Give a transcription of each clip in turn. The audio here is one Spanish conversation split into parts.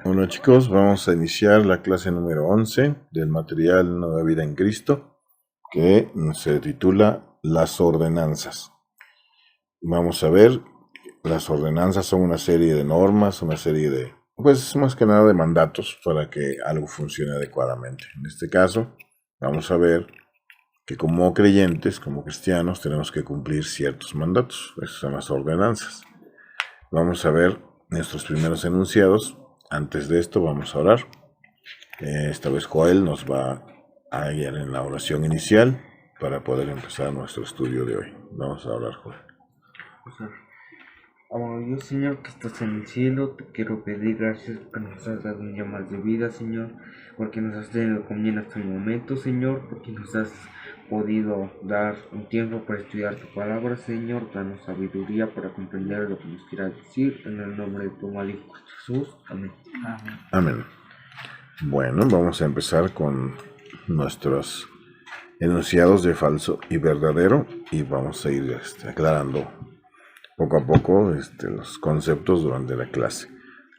Bueno chicos, vamos a iniciar la clase número 11 del material Nueva Vida en Cristo, que se titula Las ordenanzas. Vamos a ver, las ordenanzas son una serie de normas, una serie de, pues más que nada de mandatos para que algo funcione adecuadamente. En este caso, vamos a ver que como creyentes, como cristianos, tenemos que cumplir ciertos mandatos. Esas son las ordenanzas. Vamos a ver nuestros primeros enunciados. Antes de esto vamos a orar. Esta vez Joel nos va a guiar en la oración inicial para poder empezar nuestro estudio de hoy. Vamos a orar, Joel. Amado Dios, Señor, que estás en el cielo, te quiero pedir gracias porque nos has dado un día más de vida, Señor, porque nos has tenido conmigo hasta el momento, Señor, porque nos has podido dar un tiempo para estudiar tu palabra, Señor. Danos sabiduría para comprender lo que nos quieras decir, en el nombre de tu amado Hijo Jesús. Amén. Amén. Amén. Bueno, vamos a empezar con nuestros enunciados de falso y verdadero y vamos a ir aclarando poco a poco los conceptos durante la clase.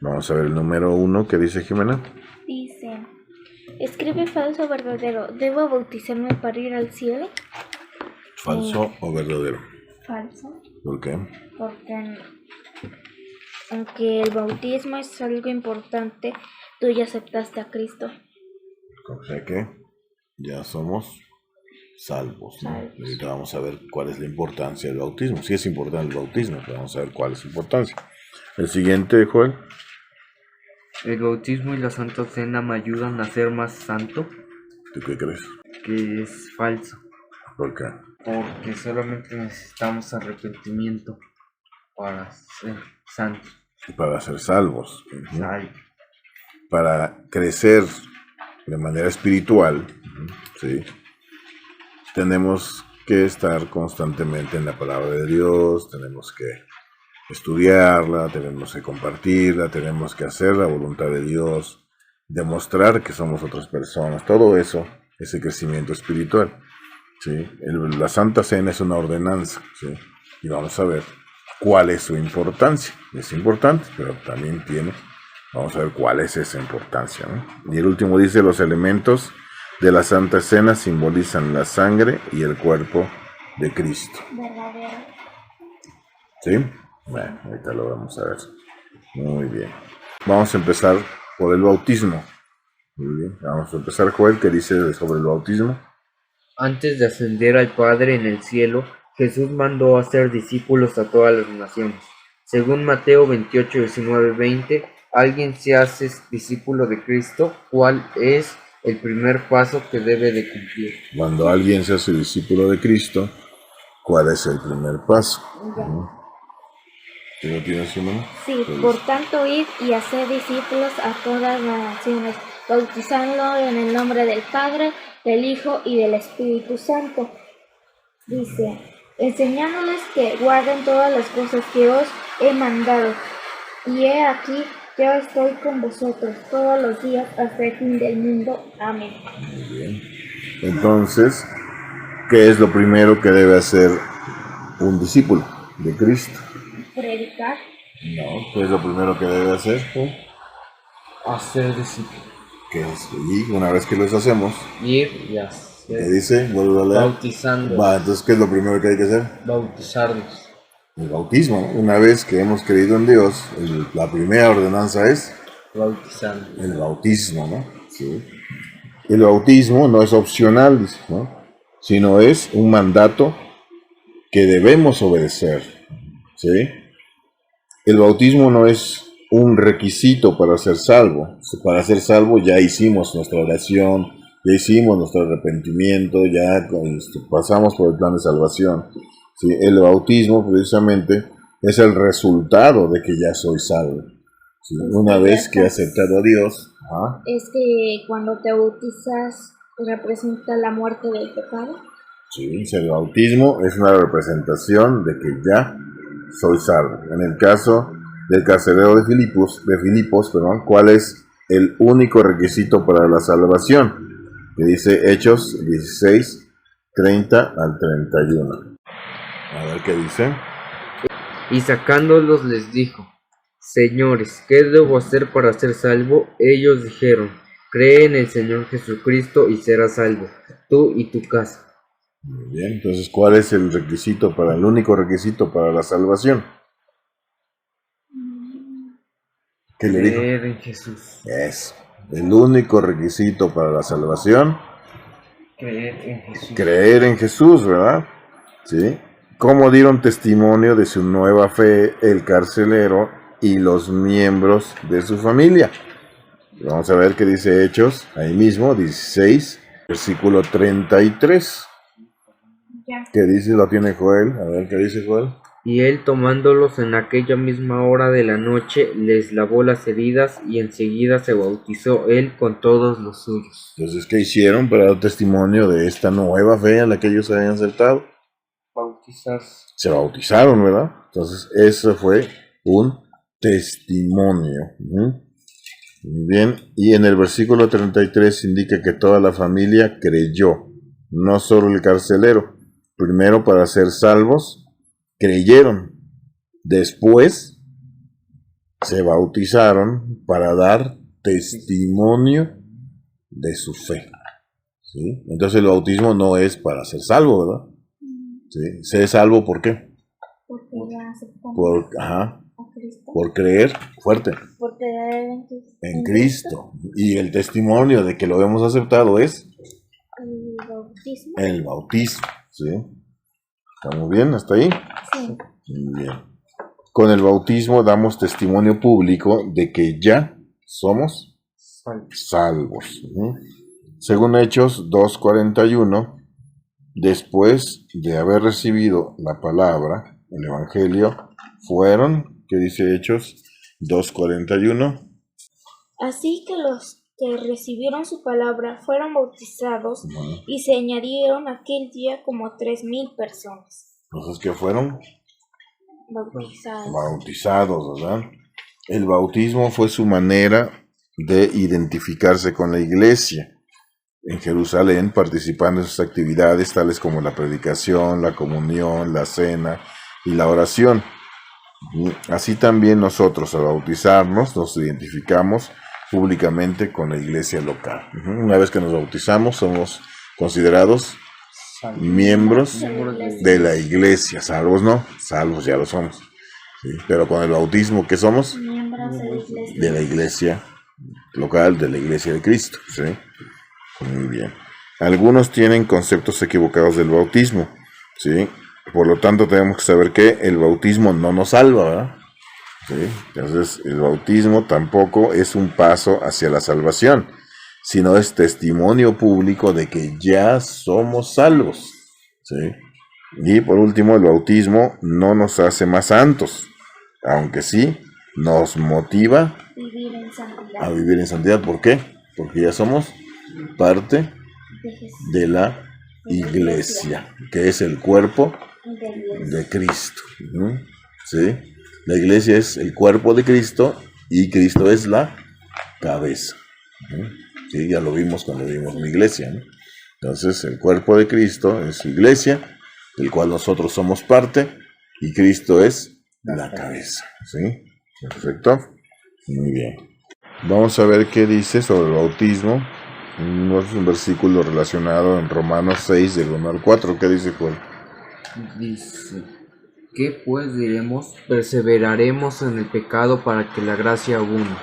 Vamos a ver el número 1 que dice Jimena. Dice, escribe falso o verdadero, ¿debo bautizarme para ir al cielo? ¿Falso o verdadero? Falso. ¿Por qué? Porque aunque el bautismo es algo importante, tú ya aceptaste a Cristo. O sea que ya somos salvos, ¿no? Ahorita vamos a ver cuál es la importancia del bautismo. Sí es importante el bautismo, pero vamos a ver cuál es su importancia. El siguiente, Joel. El bautismo y la Santa Cena me ayudan a ser más santo. ¿Tú qué crees? Que es falso. ¿Por qué? Porque solamente necesitamos arrepentimiento para ser santos. Para ser salvos. Salvo. Para crecer de manera espiritual, ¿sí? Tenemos que estar constantemente en la palabra de Dios, tenemos que estudiarla, tenemos que compartirla, tenemos que hacer la voluntad de Dios, demostrar que somos otras personas, todo eso, ese crecimiento espiritual, ¿sí? La Santa Cena es una ordenanza, ¿sí? Y vamos a ver cuál es su importancia. Es importante, pero también vamos a ver cuál es esa importancia, ¿no? Y el último dice, los elementos de la Santa Cena simbolizan la sangre y el cuerpo de Cristo. Verdadero. ¿Sí? Bueno, ahorita lo vamos a ver. Muy bien. Vamos a empezar por el bautismo. Muy bien. Vamos a empezar, Joel, ¿qué dice sobre el bautismo? Antes de ascender al Padre en el cielo, Jesús mandó a hacer discípulos a todas las naciones. Según Mateo 28, 19, 20, alguien se hace discípulo de Cristo, ¿cuál es el primer paso que debe de cumplir? Cuando alguien se hace discípulo de Cristo, ¿cuál es el primer paso? ¿Tú lo tienes, Simón? Sí, por tanto id y haced discípulos a todas las naciones, bautizando en el nombre del Padre, del Hijo y del Espíritu Santo. Dice, enseñándoles que guarden todas las cosas que os he mandado. Y he aquí, yo estoy con vosotros todos los días hasta el fin del mundo. Amén. Muy bien. Entonces, ¿qué es lo primero que debe hacer un discípulo de Cristo? Predicar. No, ¿qué es lo primero que debe hacer? Hacer discípulos. ¿Qué es? Y una vez que los hacemos, Ir y hacer. ¿qué dice? Vuelvo a leer. Bautizando. Entonces, ¿qué es lo primero que hay que hacer? Bautizarlos. El bautismo. Una vez que hemos creído en Dios, la primera ordenanza es Bautizando. el bautismo, ¿no? Sí. El bautismo no es opcional, ¿no? Sino es un mandato que debemos obedecer, ¿sí? El bautismo no es un requisito para ser salvo. Para ser salvo ya hicimos nuestra oración, ya hicimos nuestro arrepentimiento, ya pasamos por el plan de salvación. ¿Sí? El bautismo precisamente es el resultado de que ya soy salvo. ¿Sí? Una vez que he aceptado a Dios. ¿Ah? Es que cuando te bautizas representa la muerte del pecado. Sí, el bautismo es una representación de que ya soy salvo. En el caso del carcelero de Filipos, ¿cuál es el único requisito para la salvación? Que dice Hechos 16, 30 al 31. A ver qué dice. Y sacándolos les dijo, Señores, ¿qué debo hacer para ser salvo? Ellos dijeron, cree en el Señor Jesucristo y serás salvo, tú y tu casa. Muy bien, entonces, ¿cuál es el requisito el único requisito para la salvación? ¿Qué le dijo? Creer en Jesús. Es el único requisito para la salvación. Creer en Jesús. Creer en Jesús, ¿verdad? Sí. ¿Cómo dieron testimonio de su nueva fe el carcelero y los miembros de su familia? Vamos a ver qué dice Hechos, ahí mismo, 16, versículo 33. Ya. ¿Qué dice? Lo tiene Joel. A ver, ¿qué dice Joel? Y él, tomándolos en aquella misma hora de la noche, les lavó las heridas y enseguida se bautizó él con todos los suyos. Entonces, ¿qué hicieron para dar testimonio de esta nueva fe a la que ellos habían aceptado? Bautizarse. Se bautizaron, ¿verdad? Entonces, eso fue un testimonio. Muy bien, y en el versículo 33 indica que toda la familia creyó, no solo el carcelero. Primero, para ser salvos, creyeron. Después, se bautizaron para dar testimonio de su fe. ¿Sí? Entonces, el bautismo no es para ser salvo, ¿verdad? ¿Sí? Ser salvo, ¿por qué? Porque ya aceptamos a Cristo. Por creer fuerte Por creer en Cristo. Y el testimonio de que lo hemos aceptado es El bautismo. el bautismo. ¿Sí? ¿Estamos bien hasta ahí? Sí. Muy bien. Con el bautismo damos testimonio público de que ya somos salvos. Según Hechos 2:41, después de haber recibido la palabra, el Evangelio, fueron, ¿qué dice Hechos 2:41? Así que los que recibieron su palabra fueron bautizados y se añadieron aquel día como 3,000 personas. Entonces, ¿qué fueron? Bautizados. ¿Verdad? El bautismo fue su manera de identificarse con la iglesia en Jerusalén, participando en sus actividades tales como la predicación, la comunión, la cena y la oración. Así también nosotros, al bautizarnos, nos identificamos públicamente con la iglesia local. Una vez que nos bautizamos, somos considerados miembros de la iglesia. Salvos no, salvos ya lo somos. ¿Sí? Pero con el bautismo, ¿qué somos? Miembros de la iglesia. De la iglesia local, de la iglesia de Cristo. ¿Sí? Muy bien. Algunos tienen conceptos equivocados del bautismo. ¿Sí? Por lo tanto, tenemos que saber que el bautismo no nos salva, ¿verdad? ¿Sí? Entonces, el bautismo tampoco es un paso hacia la salvación, sino es testimonio público de que ya somos salvos. ¿Sí? Y por último, el bautismo no nos hace más santos, aunque sí nos motiva Vivir en santidad. a vivir en santidad. ¿Por qué? Porque ya somos parte De Jesús. de la iglesia, que es el cuerpo De Dios. de Cristo. ¿Sí? La iglesia es el cuerpo de Cristo y Cristo es la cabeza. ¿Sí? Ya lo vimos cuando vimos la iglesia, ¿no? Entonces, el cuerpo de Cristo es su iglesia, del cual nosotros somos parte, y Cristo es la cabeza. ¿Sí? Perfecto. Muy bien. Vamos a ver qué dice sobre el bautismo. Un versículo relacionado en Romanos 6, del 1 al 4. ¿Qué dice Juan? Dice, ¿qué pues diremos? ¿Perseveraremos en el pecado para que la gracia abunde?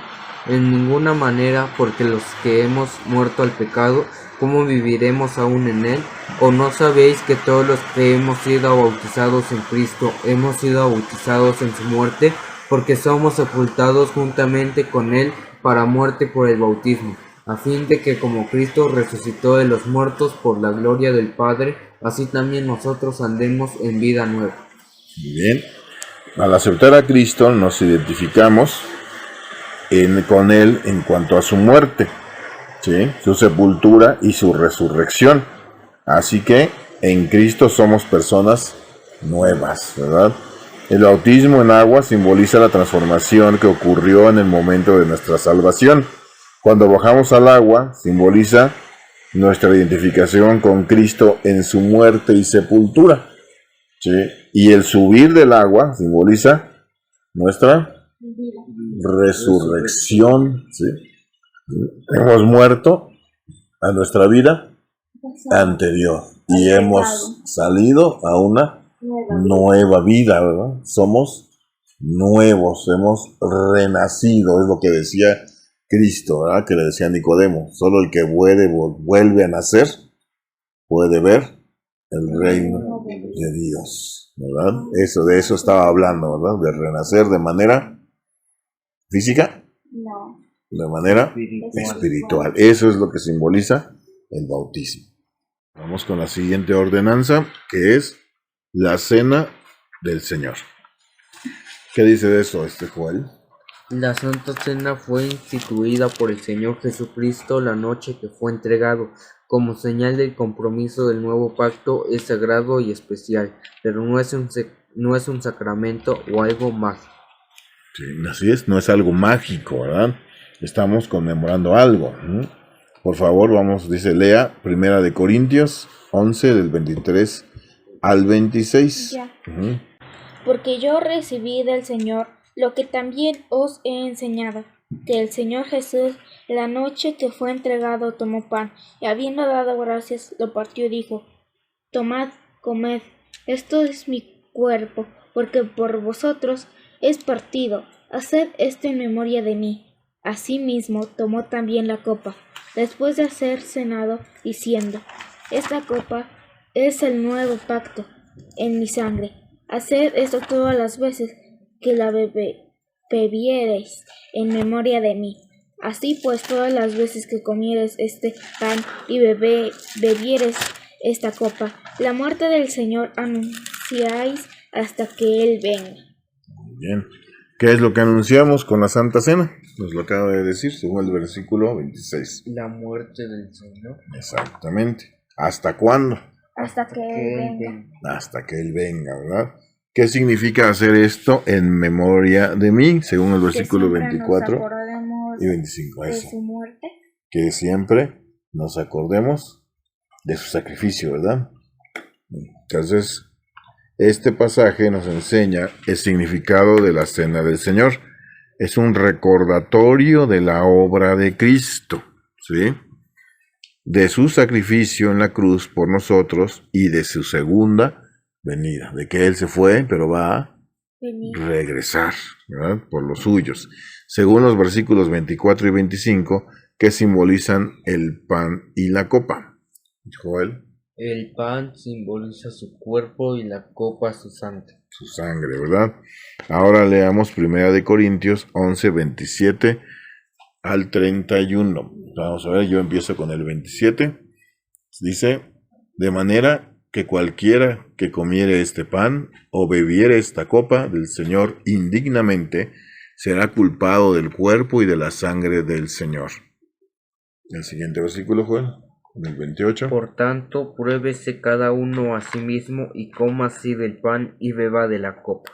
En ninguna manera, porque los que hemos muerto al pecado, ¿cómo viviremos aún en él? ¿O no sabéis que todos los que hemos sido bautizados en Cristo, hemos sido bautizados en su muerte? Porque somos sepultados juntamente con él para muerte por el bautismo, a fin de que como Cristo resucitó de los muertos por la gloria del Padre, así también nosotros andemos en vida nueva. Muy bien. Al aceptar a Cristo nos identificamos con Él en cuanto a su muerte, ¿sí? Su sepultura y su resurrección. Así que en Cristo somos personas nuevas, ¿verdad? El bautismo en agua simboliza la transformación que ocurrió en el momento de nuestra salvación. Cuando bajamos al agua, simboliza nuestra identificación con Cristo en su muerte y sepultura. ¿Sí? Y el subir del agua simboliza nuestra resurrección, ¿sí? Hemos muerto a nuestra vida anterior y hemos salido a una nueva vida, ¿verdad? Somos nuevos, hemos renacido, es lo que decía Cristo, ¿verdad? Que le decía a Nicodemo, solo el que vuelve a nacer puede ver el reino de Dios, ¿verdad? De eso estaba hablando, ¿verdad? De renacer de manera física, No. de manera espiritual. Eso es lo que simboliza el bautismo. Vamos con la siguiente ordenanza, que es la cena del Señor. ¿Qué dice de eso Joel? La Santa Cena fue instituida por el Señor Jesucristo la noche que fue entregado. Como señal del compromiso del nuevo pacto, es sagrado y especial, pero no es un sacramento o algo mágico. Sí, así es, no es algo mágico, ¿verdad? Estamos conmemorando algo. Por favor, vamos, lea 1 Corintios 11 del 23 al 26. Ya. Porque yo recibí del Señor lo que también os he enseñado, que el Señor Jesús, la noche que fue entregado, tomó pan, y habiendo dado gracias, lo partió y dijo: Tomad, comed, esto es mi cuerpo, porque por vosotros es partido, haced esto en memoria de mí. Asimismo tomó también la copa, después de haber cenado, diciendo: Esta copa es el nuevo pacto en mi sangre. Haced esto todas las veces que la bebiereis en memoria de mí. Así pues, todas las veces que comiereis este pan y bebiereis esta copa, la muerte del Señor anunciáis hasta que Él venga. Bien. ¿Qué es lo que anunciamos con la Santa Cena? Nos lo acaba de decir, según el versículo 26. La muerte del Señor. Exactamente. ¿Hasta cuándo? Hasta que Él venga. Hasta que Él venga, ¿verdad? ¿Qué significa hacer esto en memoria de mí? Según el versículo 24 y 25. De Eso. su muerte. Que siempre nos acordemos de su sacrificio, ¿verdad? Entonces, este pasaje nos enseña el significado de la Cena del Señor. Es un recordatorio de la obra de Cristo, ¿sí? De su sacrificio en la cruz por nosotros y de su segunda venida, de que Él se fue, pero va a regresar, ¿verdad? Por los suyos. Según los versículos 24 y 25, que simbolizan el pan y la copa. Joel. El pan simboliza su cuerpo y la copa su sangre. Su sangre, ¿verdad? Ahora leamos 1 Corintios 11, 27 al 31. Vamos a ver, yo empiezo con el 27. Dice: de manera que cualquiera que comiere este pan o bebiere esta copa del Señor indignamente, será culpado del cuerpo y de la sangre del Señor. El siguiente versículo, Joel, el 28. Por tanto, pruébese cada uno a sí mismo y coma así del pan y beba de la copa.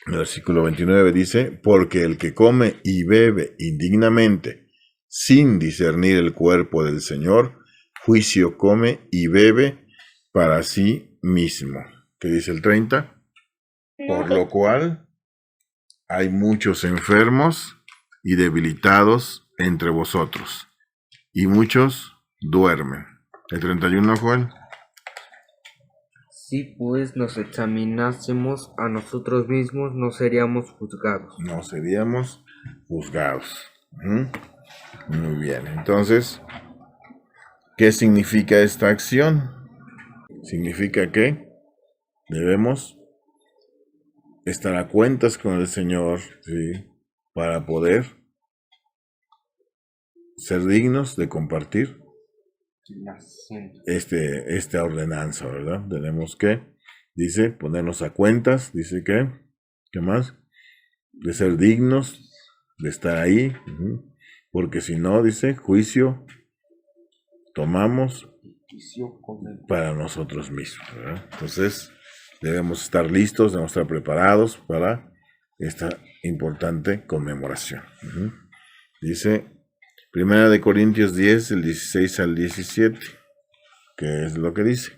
El versículo 29 dice: porque el que come y bebe indignamente, sin discernir el cuerpo del Señor, juicio come y bebe para sí mismo. ¿Qué dice el 30? Por lo cual hay muchos enfermos y debilitados entre vosotros, y muchos duermen. El 31, Joel. Si pues nos examinásemos a nosotros mismos, no seríamos juzgados. No seríamos juzgados. Muy bien, entonces, ¿qué significa esta acción? Significa que debemos estar a cuentas con el Señor, ¿sí? Para poder ser dignos de compartir esta ordenanza, ¿verdad? Tenemos que, dice, ponernos a cuentas, dice que, ¿qué más? De ser dignos, de estar ahí, porque si no, dice, juicio tomamos para nosotros mismos, ¿verdad? Entonces, debemos estar listos, debemos estar preparados para esta importante conmemoración. Dice 1 Corintios 10, el 16 al 17, ¿qué es lo que dice?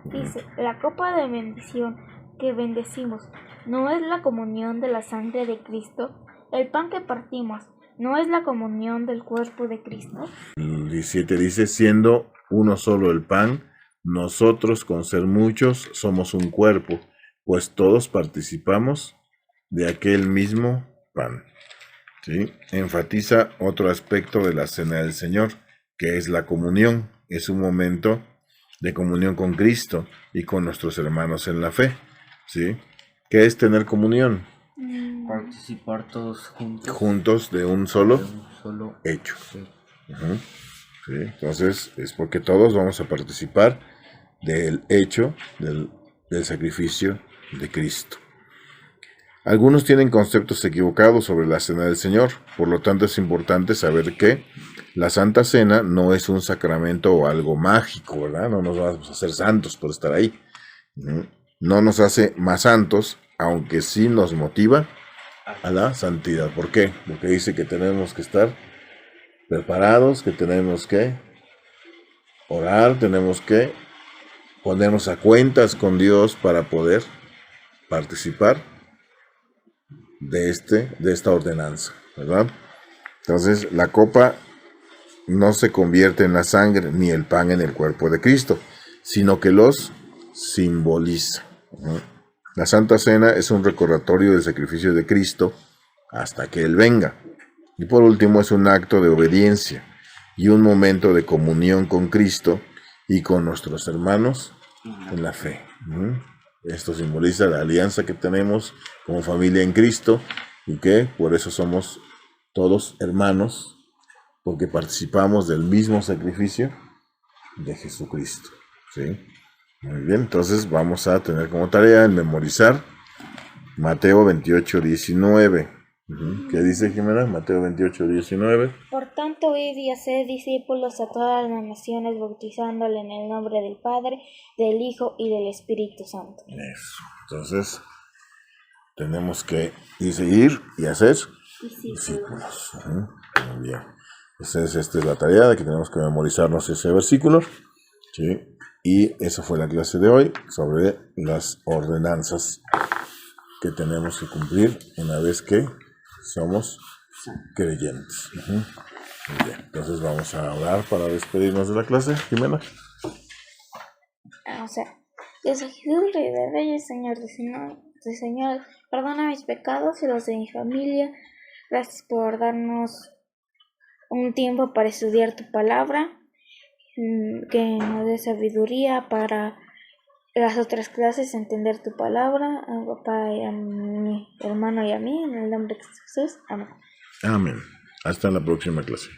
Dice: la copa de bendición que bendecimos no es la comunión de la sangre de Cristo. El pan que partimos no es la comunión del cuerpo de Cristo. El 17 dice, siendo uno solo el pan, nosotros con ser muchos somos un cuerpo, pues todos participamos de aquel mismo pan. ¿Sí? Enfatiza otro aspecto de la cena del Señor, que es la comunión. Es un momento de comunión con Cristo y con nuestros hermanos en la fe. ¿Sí? ¿Qué es tener comunión? Participar todos Juntos de un solo hecho. sí. Ujú. ¿Sí? Entonces es porque todos vamos a participar del hecho del sacrificio de Cristo. Algunos tienen conceptos equivocados sobre la cena del Señor, por lo tanto es importante saber que la Santa Cena no es un sacramento o algo mágico, ¿verdad? No nos vamos a hacer santos por estar ahí. No nos hace más santos, aunque sí nos motiva a la santidad. ¿Por qué? Porque dice que tenemos que estar preparados, que tenemos que orar, tenemos que ponernos a cuentas con Dios para poder participar de esta ordenanza, ¿verdad? Entonces, la copa no se convierte en la sangre ni el pan en el cuerpo de Cristo, sino que los simboliza. La Santa Cena es un recordatorio del sacrificio de Cristo hasta que Él venga. Y por último, es un acto de obediencia y un momento de comunión con Cristo y con nuestros hermanos en la fe. Esto simboliza la alianza que tenemos como familia en Cristo y que por eso somos todos hermanos, porque participamos del mismo sacrificio de Jesucristo. ¿Sí? Muy bien, entonces vamos a tener como tarea el memorizar Mateo 28, 19. ¿Qué dice Jimena? Mateo 28, 19. Por tanto, id y haced discípulos a todas las naciones, bautizándole en el nombre del Padre, del Hijo y del Espíritu Santo. Eso. Entonces, tenemos que ir y hacer discípulos. Muy bien. Esta es la tarea de que tenemos que memorizarnos ese versículo. ¿Sí? Y esa fue la clase de hoy sobre las ordenanzas que tenemos que cumplir una vez que somos creyentes. Muy bien. Entonces vamos a orar para despedirnos de la clase, Jimena. Dios Jesús, Rey de Reyes, Señor de Señores, perdona mis pecados y los de mi familia. Gracias por darnos un tiempo para estudiar tu palabra, que nos dé sabiduría para las otras clases, entender tu palabra, a mi papá y a mi hermano y a mí, en el nombre de Jesús. Amén. Amén. Hasta la próxima clase.